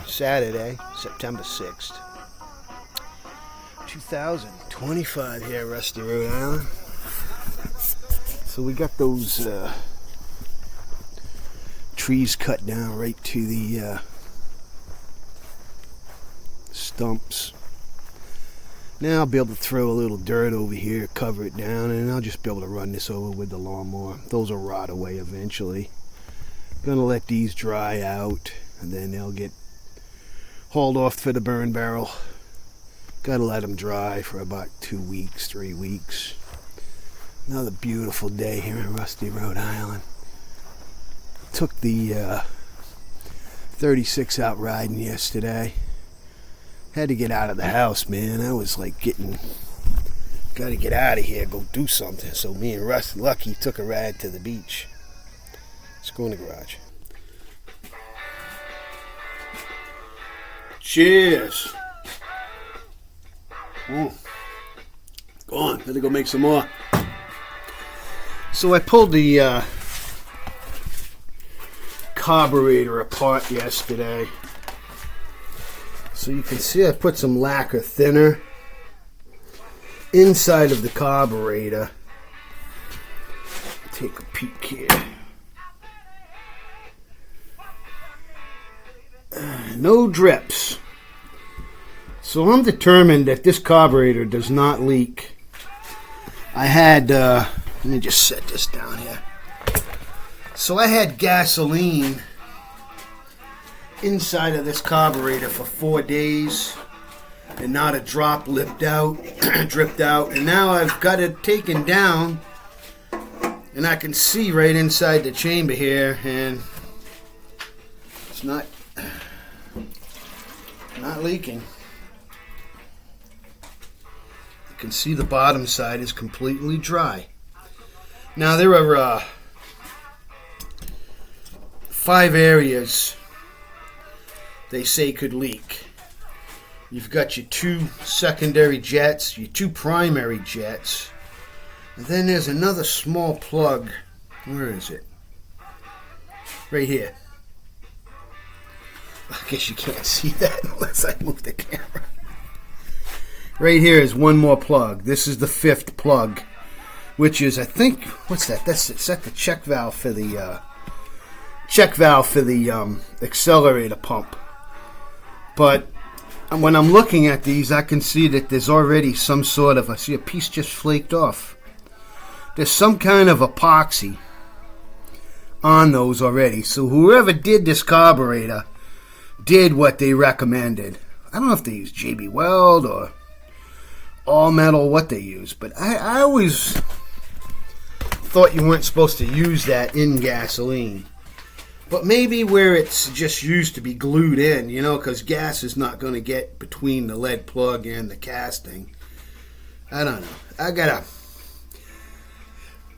Saturday, September 6th, 2025 here, Rusty, Rhode Island. So we got those trees cut down right to the stumps. Now I'll be able to throw a little dirt over here, cover it down, and I'll just be able to run this over with the lawnmower. Those will rot away eventually. Gonna let these dry out, and then they'll get hauled off for the burn barrel. Gotta let them dry for about 2 weeks, 3 weeks. Another beautiful day here in Rusty, Rhode Island. Took the 36 out riding yesterday. Had to get out of the house, man. I was like gotta get out of here, go do something. So me and Lucky took a ride to the beach. Let's go in the garage. Cheers. Go on, better go make some more. So I pulled the carburetor apart yesterday. So you can see I put some lacquer thinner inside of the carburetor. Take a peek here. No drips. So I'm determined that this carburetor does not leak. I had, let me just set this down here. So I had gasoline inside of this carburetor for 4 days, and not a drop dripped out, and now I've got it taken down, and I can see right inside the chamber here, and it's not leaking. You can see the bottom side is completely dry. Now there are 5 areas they say could leak. You've got your 2 secondary jets, your 2 primary jets, and then there's another small plug. Where is it? Right here. I guess you can't see that unless I move the camera. Right here is one more plug. This is the 5th plug, which is, I think, what's that? That's the check valve for the accelerator pump. But when I'm looking at these, I can see that there's already some sort of, I see a piece just flaked off. There's some kind of epoxy on those already. So whoever did this carburetor did what they recommended. I don't know if they use JB Weld or all metal, what they use, but I always thought you weren't supposed to use that in gasoline. But maybe where it's just used to be glued in, because gas is not going to get between the lead plug and the casting. I don't know.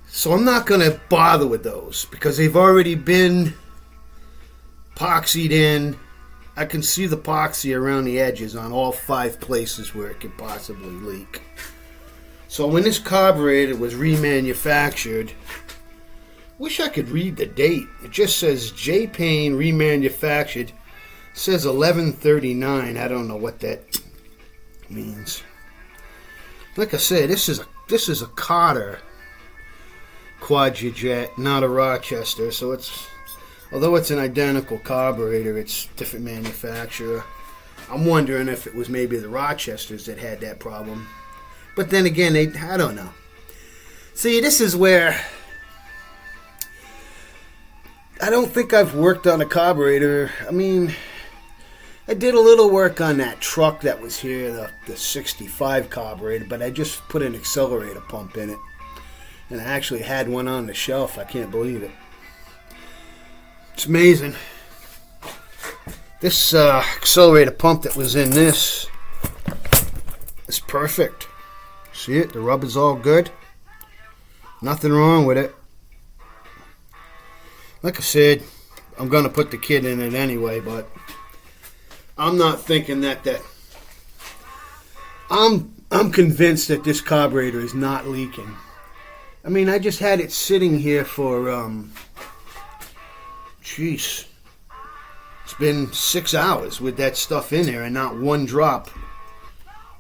So I'm not going to bother with those because they've already been epoxied in. I can see the epoxy around the edges on all 5 places where it could possibly leak. So when this carburetor was remanufactured, wish I could read the date. It just says J. Payne remanufactured. It says 11/39. I don't know what that means. Like I said, this is a Carter Quadrajet, not a Rochester. So although it's an identical carburetor, it's different manufacturer. I'm wondering if it was maybe the Rochesters that had that problem. But then again, I don't know. See, this is where I don't think I've worked on a carburetor. I mean, I did a little work on that truck that was here, the 65 carburetor, but I just put an accelerator pump in it. And I actually had one on the shelf. I can't believe it. It's amazing. This accelerator pump that was in this is perfect. See it? The rubber's all good. Nothing wrong with it. Like I said, I'm going to put the kid in it anyway, but I'm not thinking that I'm convinced that this carburetor is not leaking. I mean, I just had it sitting here for, It's been 6 hours with that stuff in there and not one drop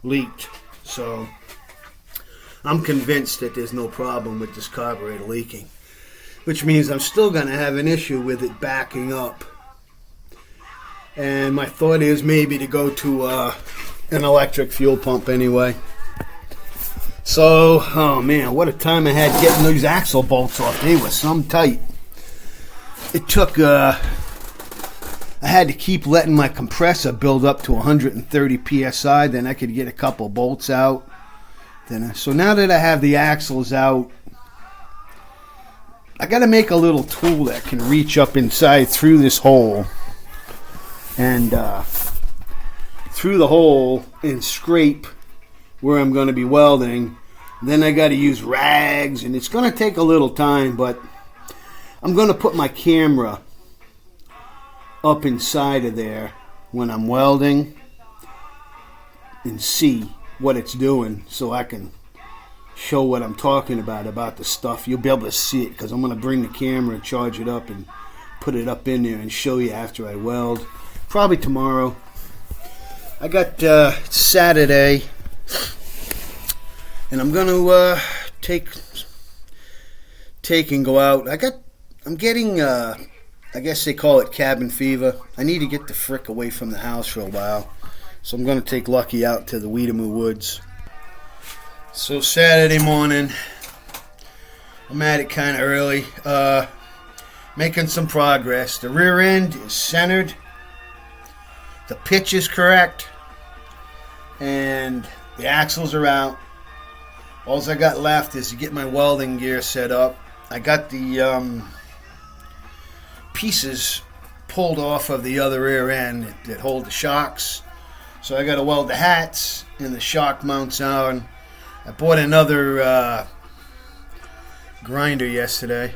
leaked. So I'm convinced that there's no problem with this carburetor leaking, which means I'm still going to have an issue with it backing up. And my thought is maybe to go to an electric fuel pump anyway. So, oh man, what a time I had getting these axle bolts off. They were some tight. It took, I had to keep letting my compressor build up to 130 psi, then I could get a couple bolts out. So now that I have the axles out, I got to make a little tool that can reach up inside through this hole and through the hole and scrape where I'm going to be welding. Then I got to use rags, and it's going to take a little time, but I'm going to put my camera up inside of there when I'm welding and see what it's doing so I can show what I'm talking about the stuff. You'll be able to see it because I'm going to bring the camera and charge it up and put it up in there and show you after I weld. Probably tomorrow. I got Saturday, and I'm going to take and go out. I'm getting, I guess they call it cabin fever. I need to get the frick away from the house for a while. So I'm going to take Lucky out to the Weedamoo Woods. So Saturday morning, I'm at it kind of early, making some progress. The rear end is centered, the pitch is correct, and the axles are out. All I got left is to get my welding gear set up. I got the pieces pulled off of the other rear end that hold the shocks. So I got to weld the hats and the shock mounts on. I bought another grinder yesterday.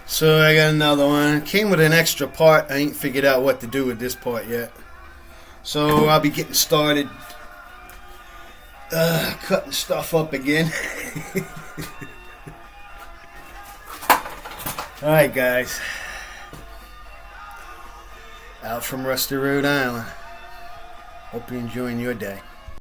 So I got another one. It came with an extra part. I ain't figured out what to do with this part yet. So I'll be getting started cutting stuff up again. Alright guys. Out from Rusty, Rhode Island. Hope you're enjoying your day.